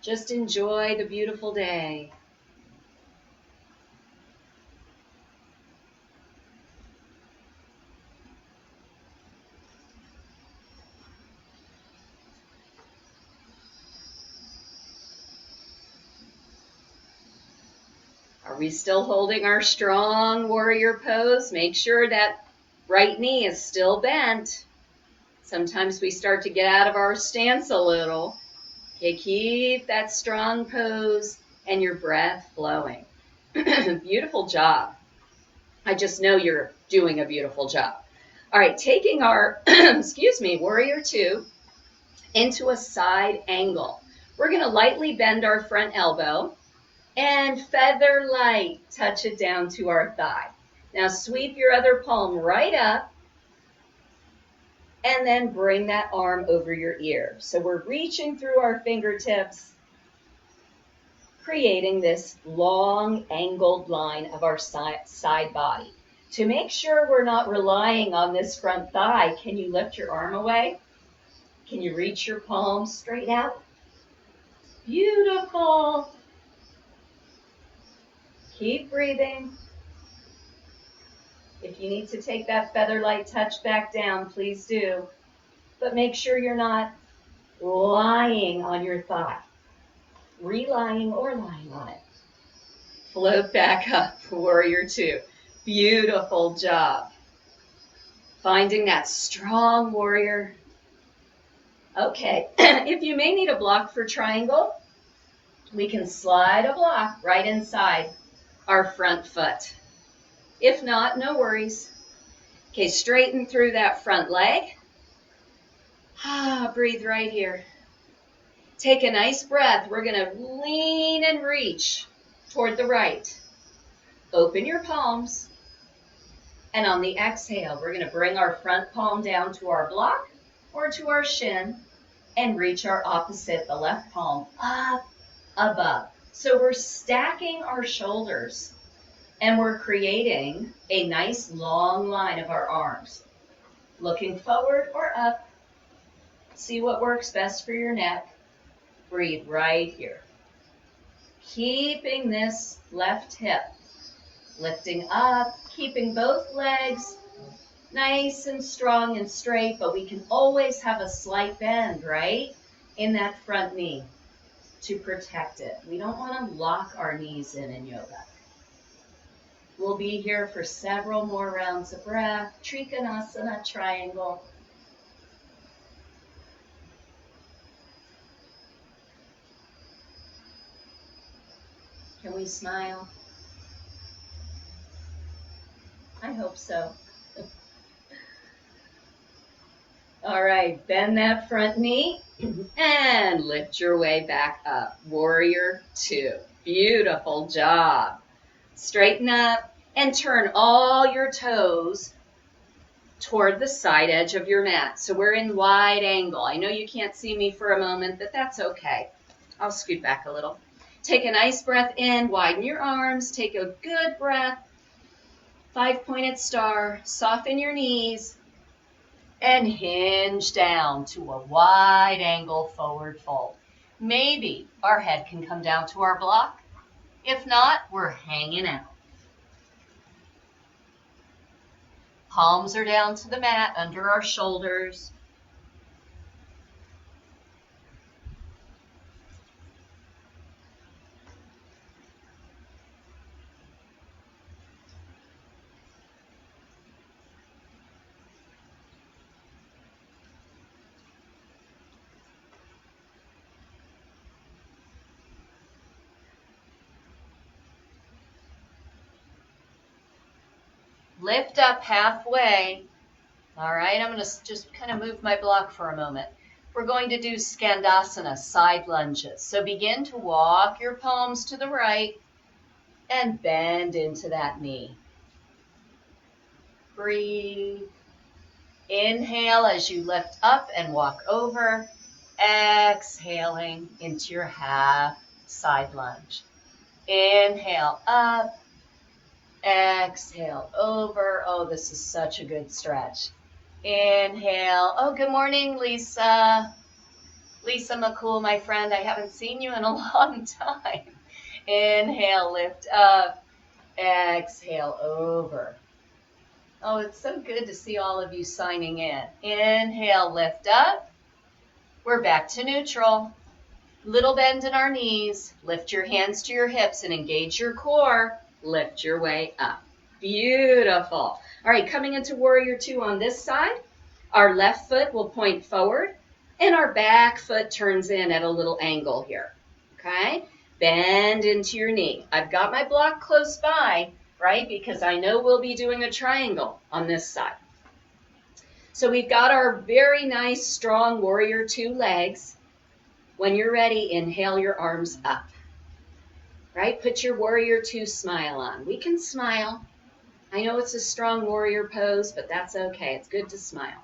Just enjoy the beautiful day. Are we still holding our strong warrior pose? Make sure that right knee is still bent. Sometimes we start to get out of our stance a little. Okay, keep that strong pose and your breath flowing. Beautiful job. I just know you're doing a beautiful job. All right, taking our, warrior two into a side angle. We're going to lightly bend our front elbow and feather light, touch it down to our thigh. Now sweep your other palm right up and then bring that arm over your ear. So we're reaching through our fingertips, creating this long angled line of our side body. To make sure we're not relying on this front thigh, can you lift your arm away? Can you reach your palm straight out? Beautiful. Keep breathing. If you need to take that feather-light touch back down, please do. But make sure you're not lying on your thigh. Relying or lying on it. Float back up, warrior two. Beautiful job. Finding that strong warrior. Okay, if you may need a block for triangle, we can slide a block right inside our front foot. If not, no worries. Okay, straighten through that front leg. Breathe right here. Take a nice breath. We're going to lean and reach toward the right. Open your palms. And on the exhale, we're going to bring our front palm down to our block or to our shin and reach our opposite, the left palm, up above. So we're stacking our shoulders and we're creating a nice long line of our arms. Looking forward or up. See what works best for your neck. Breathe right here. Keeping this left hip lifting up, keeping both legs nice and strong and straight, but we can always have a slight bend, right, in that front knee to protect it. We don't want to lock our knees in yoga. We'll be here for several more rounds of breath. Trikonasana, triangle. Can we smile? I hope so. All right, bend that front knee and lift your way back up. Warrior two. Beautiful job. Straighten up and turn all your toes toward the side edge of your mat. So we're in wide angle. I know you can't see me for a moment, but that's okay. I'll scoot back a little. Take a nice breath in, widen your arms, take a good breath. 5-pointed star, soften your knees, and hinge down to a wide angle forward fold. Maybe our head can come down to our block. If not, we're hanging out. Palms are down to the mat under our shoulders. Lift up halfway. All right, I'm going to just kind of move my block for a moment. We're going to do Skandasana, side lunges. So begin to walk your palms to the right and bend into that knee. Breathe. Inhale as you lift up and walk over. Exhaling into your half side lunge. Inhale up. Exhale over. Oh, this is such a good stretch. Inhale. Oh, good morning, Lisa. Lisa McCool, my friend. I haven't seen you in a long time. Inhale, lift up. Exhale, over. Oh, it's so good to see all of you signing in. Inhale, lift up. We're back to neutral. Little bend in our knees. Lift your hands to your hips and engage your core. Lift your way up. Beautiful. All right, coming into warrior two on this side. Our left foot will point forward and our back foot turns in at a little angle here. Okay? Bend into your knee. I've got my block close by, right? Because I know we'll be doing a triangle on this side. So we've got our very nice, strong warrior two legs. When you're ready, inhale your arms up. Right? Put your warrior two smile on. We can smile. I know it's a strong warrior pose, but that's okay. It's good to smile.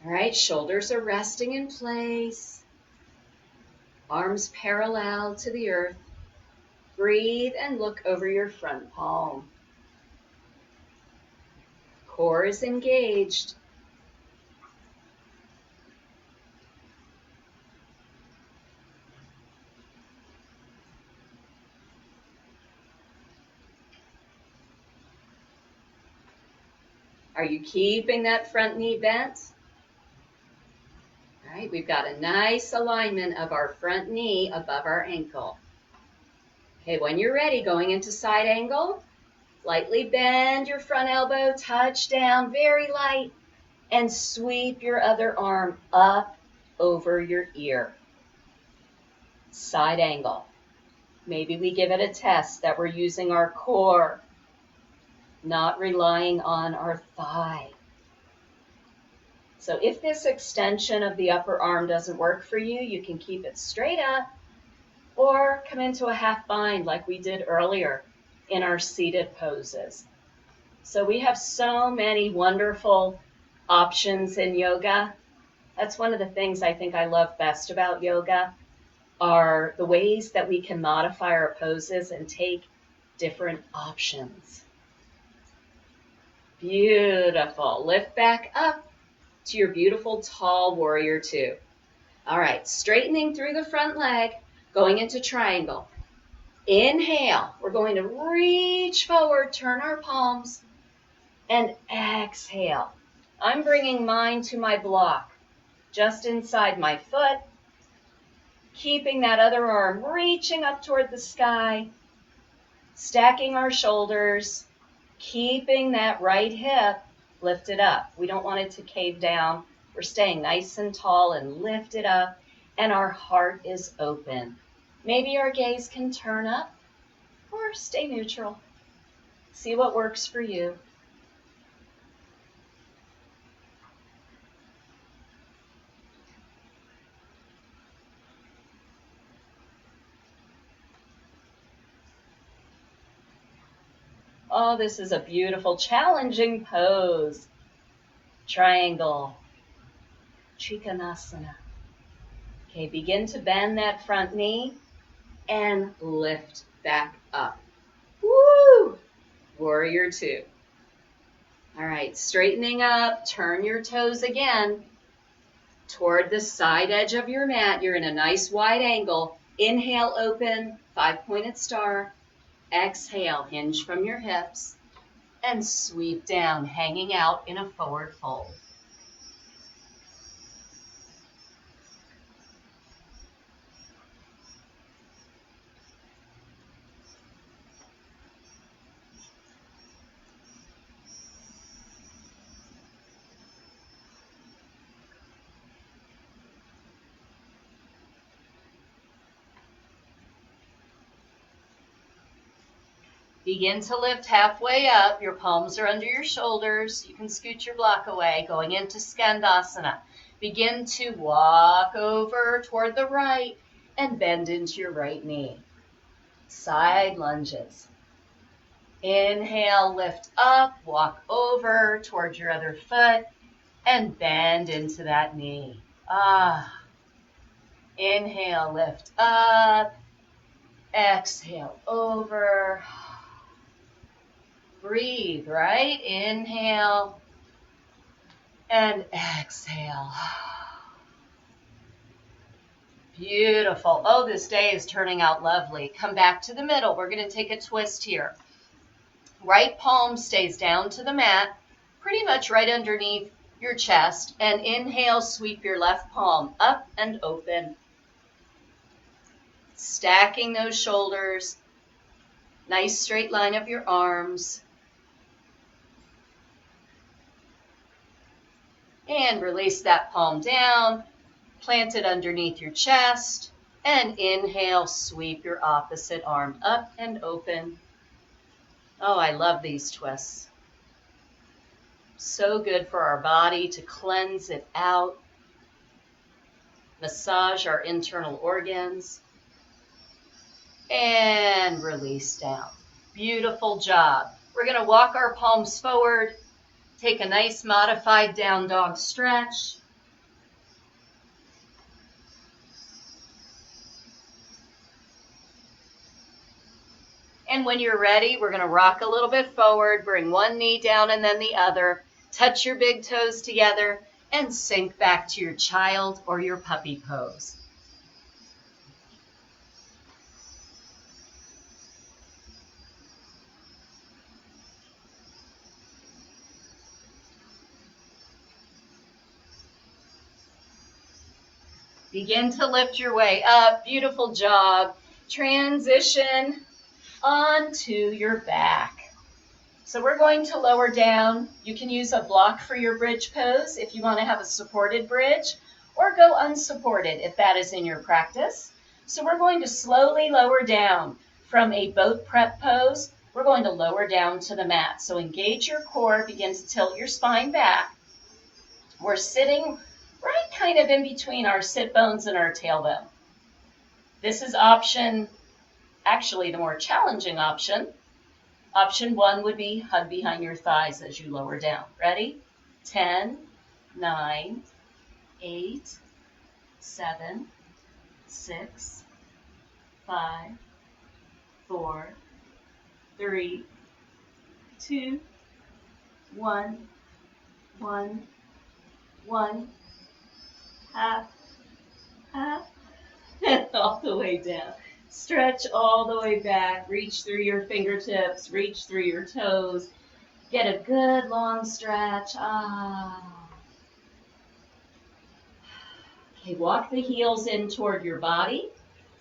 All right, shoulders are resting in place. Arms parallel to the earth. Breathe and look over your front palm. Core is engaged. Are you keeping that front knee bent? All right, we've got a nice alignment of our front knee above our ankle. Okay, when you're ready, going into side angle, lightly bend your front elbow, touch down, very light, and sweep your other arm up over your ear. Side angle. Maybe we give it a test that we're using our core, not relying on our thigh. So if this extension of the upper arm doesn't work for you, you can keep it straight up or come into a half bind like we did earlier in our seated poses. So we have so many wonderful options in yoga. That's one of the things I think I love best about yoga, are the ways that we can modify our poses and take different options. Beautiful. Lift back up to your beautiful tall warrior two. All right, straightening through the front leg, going into triangle. Inhale, we're going to reach forward, turn our palms, and exhale. I'm bringing mine to my block, just inside my foot, keeping that other arm reaching up toward the sky, stacking our shoulders, keeping that right hip lifted up. We don't want it to cave down. We're staying nice and tall and lifted up, and our heart is open. Maybe our gaze can turn up or stay neutral. See what works for you. Oh, this is a beautiful, challenging pose. Triangle. Trikonasana. Okay, begin to bend that front knee and lift back up. Woo! Warrior two. All right, straightening up, turn your toes again toward the side edge of your mat. You're in a nice wide angle. Inhale, open, five-pointed star. Exhale, hinge from your hips, and sweep down, hanging out in a forward fold. Begin to lift halfway up. Your palms are under your shoulders. You can scoot your block away, going into Skandasana. Begin to walk over toward the right and bend into your right knee. Side lunges. Inhale, lift up, walk over toward your other foot, and bend into that knee. Inhale, lift up. Exhale, over. Breathe, right? Inhale and exhale. Beautiful. Oh, this day is turning out lovely. Come back to the middle. We're going to take a twist here. Right palm stays down to the mat, pretty much right underneath your chest. And inhale, sweep your left palm up and open. Stacking those shoulders. Nice straight line of your arms. And release that palm down, plant it underneath your chest, and inhale, sweep your opposite arm up and open. Oh, I love these twists. So good for our body to cleanse it out, massage our internal organs, and release down. Beautiful job. We're going to walk our palms forward. Take a nice modified down dog stretch. And when you're ready, we're going to rock a little bit forward, bring one knee down and then the other, touch your big toes together, and sink back to your child or your puppy pose. Begin to lift your way up. Beautiful job. Transition onto your back. So we're going to lower down. You can use a block for your bridge pose if you want to have a supported bridge, or go unsupported if that is in your practice. So we're going to slowly lower down from a boat prep pose. We're going to lower down to the mat. So engage your core, begin to tilt your spine back. We're sitting right kind of in between our sit bones and our tailbone. This is actually the more challenging option. Option 1 would be hug behind your thighs as you lower down. Ready? 10, 9, 8, 7, 6, 5, 4, 3, 2, 1, 1, half, and all the way down. Stretch all the way back, reach through your fingertips, reach through your toes. Get a good long stretch. Okay, walk the heels in toward your body,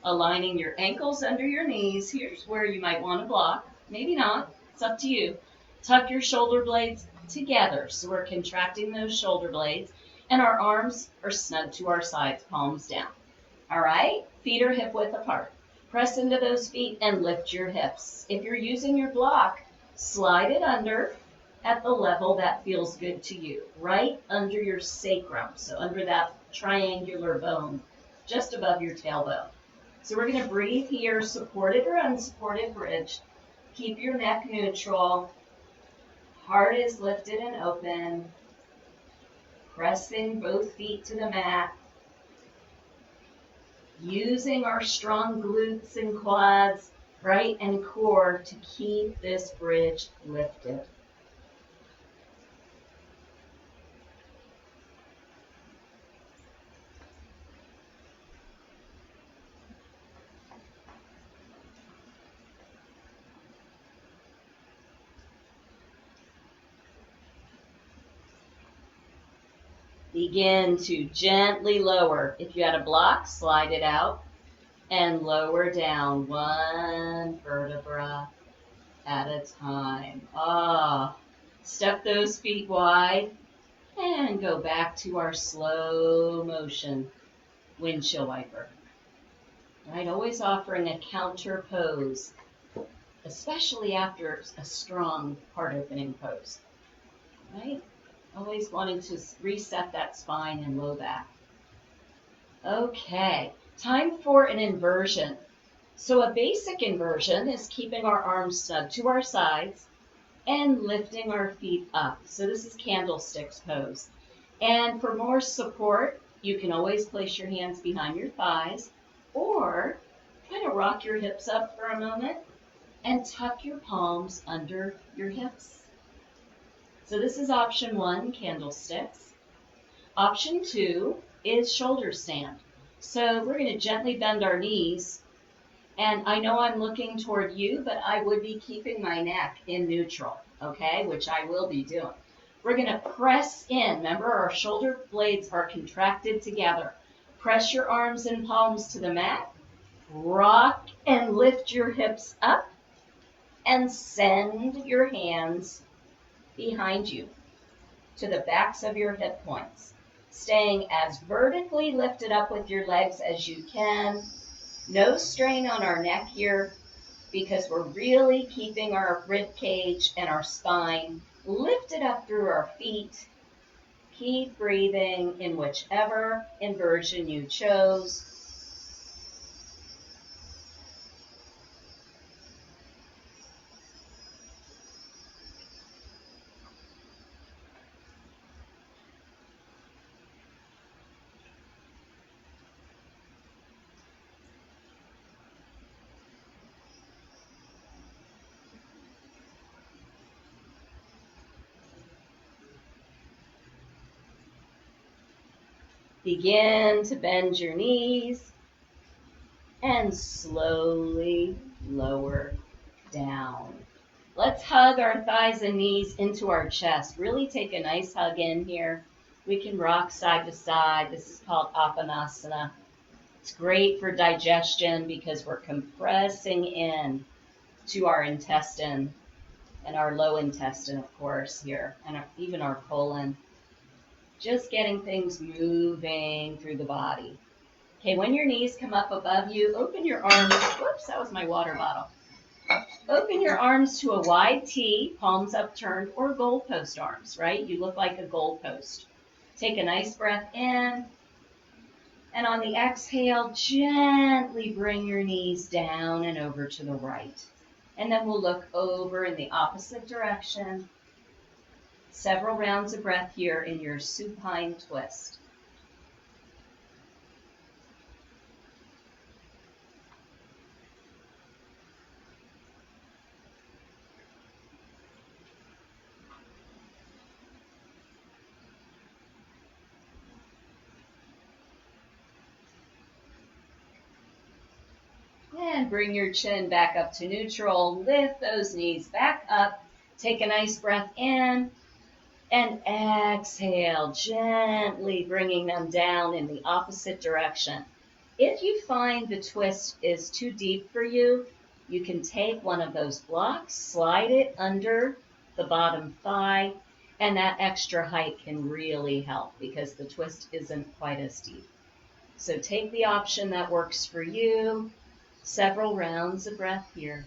aligning your ankles under your knees. Here's where you might want to block. Maybe not. It's up to you. Tuck your shoulder blades together. So we're contracting those shoulder blades, and our arms are snug to our sides, palms down. All right? Feet are hip width apart. Press into those feet and lift your hips. If you're using your block, slide it under at the level that feels good to you, right under your sacrum, so under that triangular bone, just above your tailbone. So we're going to breathe here, supported or unsupported bridge. Keep your neck neutral. Heart is lifted and open. Pressing both feet to the mat. Using our strong glutes and quads, right, and core to keep this bridge lifted. Begin to gently lower. If you had a block, slide it out and lower down one vertebra at a time. Step those feet wide and go back to our slow motion windshield wiper. Right, always offering a counter pose, especially after a strong heart opening pose. Right? Always wanting to reset that spine and low back. Okay, time for an inversion. So a basic inversion is keeping our arms snug to our sides and lifting our feet up. So this is candlesticks pose. And for more support, you can always place your hands behind your thighs or kind of rock your hips up for a moment and tuck your palms under your hips. So this is option 1, candlesticks. Option 2 is shoulder stand. So we're going to gently bend our knees. And I know I'm looking toward you, but I would be keeping my neck in neutral, okay, which I will be doing. We're going to press in. Remember, our shoulder blades are contracted together. Press your arms and palms to the mat. Rock and lift your hips up. And send your hands behind you to the backs of your hip points, staying as vertically lifted up with your legs as you can. No strain on our neck here because we're really keeping our rib cage and our spine lifted up through our feet. Keep breathing in whichever inversion you chose. Begin to bend your knees and slowly lower down. Let's hug our thighs and knees into our chest. Really take a nice hug in here. We can rock side to side. This is called Apanasana. It's great for digestion because we're compressing in to our intestine and our low intestine, of course, here, and even our colon. Just getting things moving through the body. Okay, when your knees come up above you, open your arms. Whoops, that was my water bottle. Open your arms to a wide T, palms upturned, or goalpost arms, right? You look like a goalpost. Take a nice breath in. And on the exhale, gently bring your knees down and over to the right. And then we'll look over in the opposite direction. Several rounds of breath here in your supine twist. And bring your chin back up to neutral. Lift those knees back up. Take a nice breath in. And exhale, gently bringing them down in the opposite direction. If you find the twist is too deep for you, you can take one of those blocks, slide it under the bottom thigh, and that extra height can really help because the twist isn't quite as deep. So take the option that works for you. Several rounds of breath here.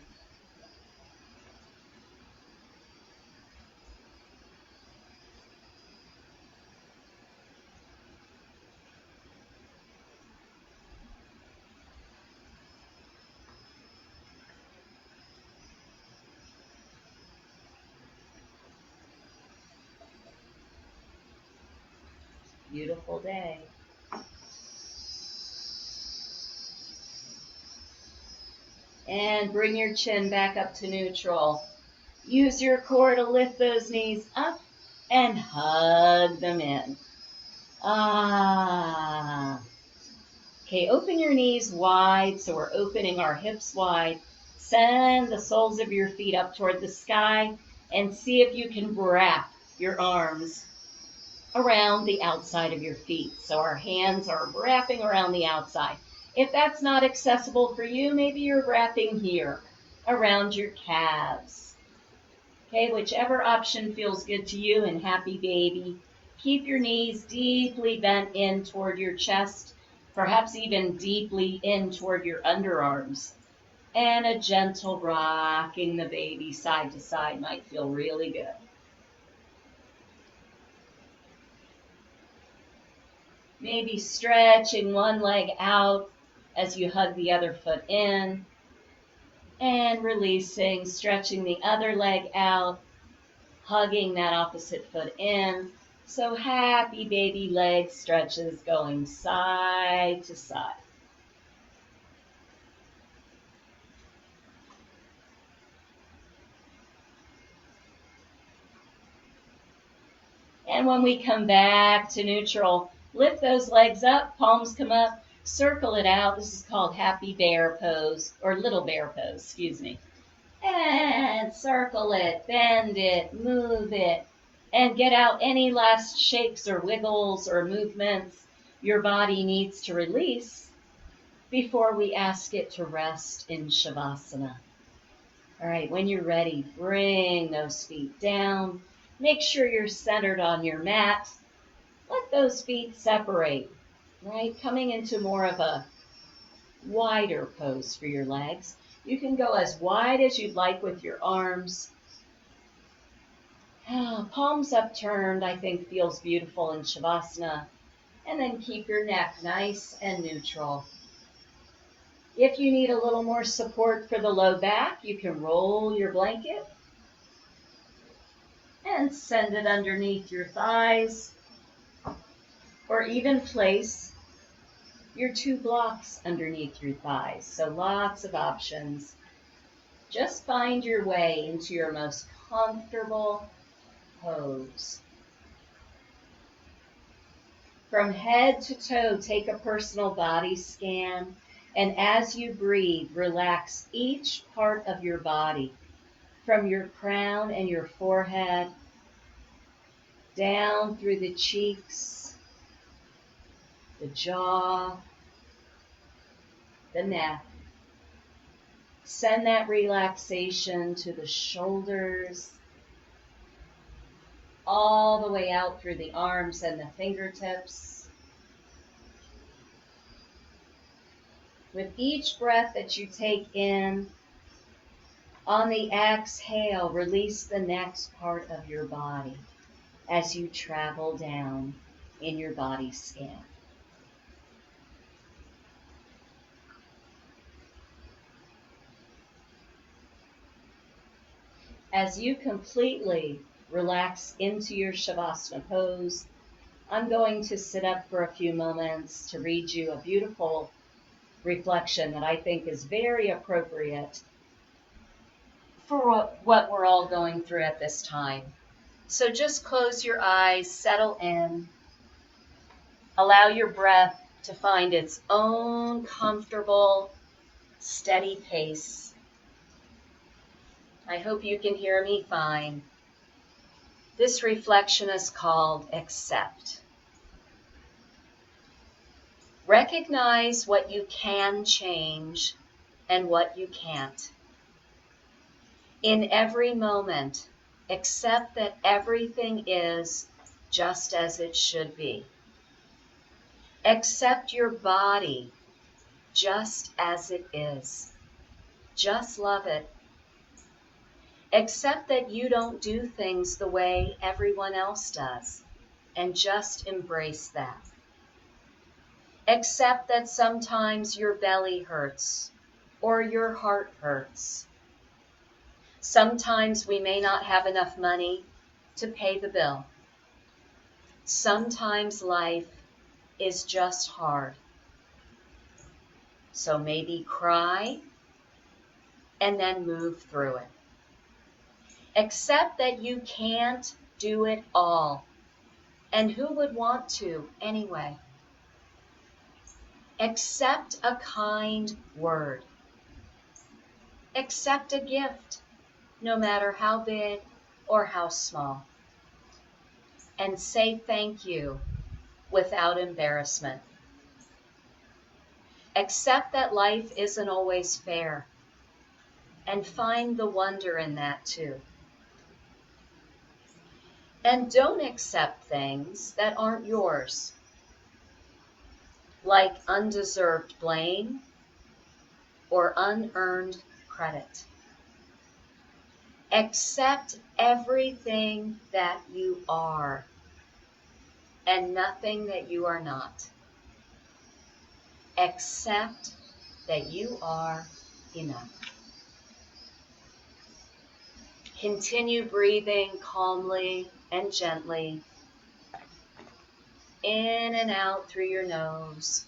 Beautiful day. And bring your chin back up to neutral. Use your core to lift those knees up and hug them in. Ah. Okay, open your knees wide, so we're opening our hips wide. Send the soles of your feet up toward the sky and see if you can wrap your arms around the outside of your feet. So our hands are wrapping around the outside. If that's not accessible for you, maybe you're wrapping here around your calves. Okay, whichever option feels good to you, and happy baby. Keep your knees deeply bent in toward your chest, perhaps even deeply in toward your underarms. And a gentle rocking the baby side to side might feel really good. Maybe stretching one leg out as you hug the other foot in. And releasing, stretching the other leg out, hugging that opposite foot in. So happy baby leg stretches going side to side. And when we come back to neutral, lift those legs up, palms come up, circle it out. This is called happy bear pose, or little bear pose, excuse me. And circle it, bend it, move it, and get out any last shakes or wiggles or movements your body needs to release before we ask it to rest in Shavasana. All right, when you're ready, bring those feet down. Make sure you're centered on your mat. Let those feet separate, right? Coming into more of a wider pose for your legs. You can go as wide as you'd like with your arms. Palms upturned, I think, feels beautiful in Shavasana. And then keep your neck nice and neutral. If you need a little more support for the low back, you can roll your blanket and send it underneath your thighs, or even place your 2 blocks underneath your thighs. So lots of options. Just find your way into your most comfortable pose. From head to toe, take a personal body scan, and as you breathe, relax each part of your body, from your crown and your forehead, down through the cheeks, the jaw, the neck. Send that relaxation to the shoulders, all the way out through the arms and the fingertips. With each breath that you take in, on the exhale, release the next part of your body as you travel down in your body scan. As you completely relax into your Shavasana pose, I'm going to sit up for a few moments to read you a beautiful reflection that I think is very appropriate for what we're all going through at this time. So just close your eyes, settle in, allow your breath to find its own comfortable, steady pace. I hope you can hear me fine. This reflection is called Accept. Recognize what you can change and what you can't. In every moment, accept that everything is just as it should be. Accept your body just as it is. Just love it. Accept that you don't do things the way everyone else does, and just embrace that. Accept that sometimes your belly hurts or your heart hurts. Sometimes we may not have enough money to pay the bill. Sometimes life is just hard. So maybe cry and then move through it. Accept that you can't do it all. And who would want to anyway? Accept a kind word. Accept a gift, no matter how big or how small. And say thank you without embarrassment. Accept that life isn't always fair, and find the wonder in that too. And don't accept things that aren't yours, like undeserved blame or unearned credit. Accept everything that you are and nothing that you are not. Accept that you are enough. Continue breathing calmly and gently in and out through your nose.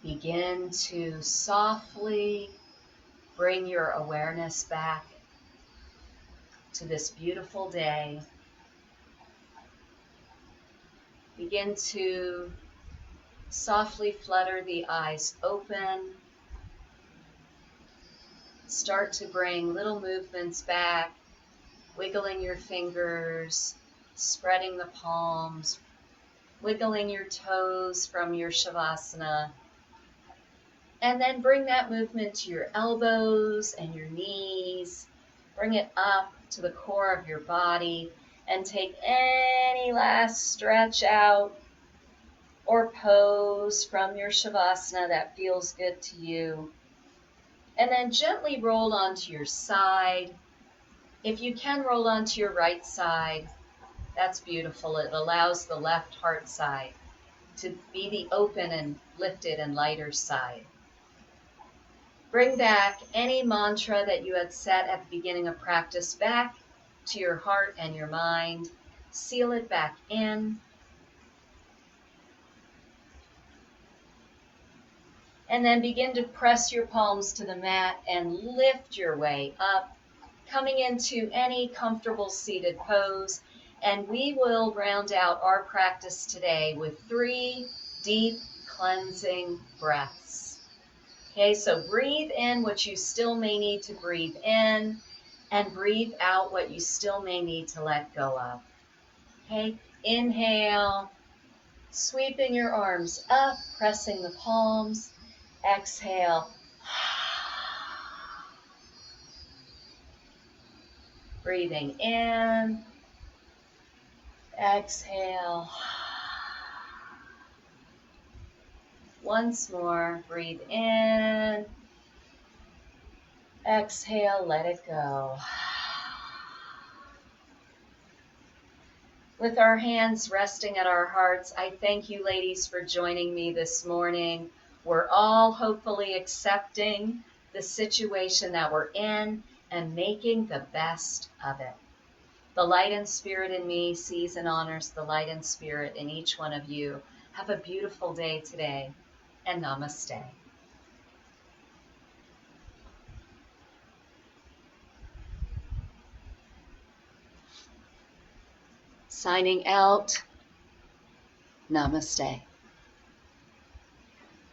Begin to softly bring your awareness back to this beautiful day. Begin to softly flutter the eyes open. Start to bring little movements back, wiggling your fingers, spreading the palms, wiggling your toes from your Shavasana. And then bring that movement to your elbows and your knees. Bring it up to the core of your body and take any last stretch out or pose from your Shavasana that feels good to you. And then gently roll onto your side. If you can roll onto your right side, that's beautiful. It allows the left heart side to be the open and lifted and lighter side. Bring back any mantra that you had set at the beginning of practice back to your heart and your mind. Seal it back in. And then begin to press your palms to the mat and lift your way up, coming into any comfortable seated pose. And we will round out our practice today with 3 deep cleansing breaths. Okay, so breathe in what you still may need to breathe in, and breathe out what you still may need to let go of. Okay, inhale, sweeping your arms up, pressing the palms. Exhale. Breathing in. Exhale. Once more, breathe in. Exhale, let it go. With our hands resting at our hearts, I thank you, ladies, for joining me this morning. We're all hopefully accepting the situation that we're in and making the best of it. The light and spirit in me sees and honors the light and spirit in each one of you. Have a beautiful day today, and namaste. Signing out, namaste.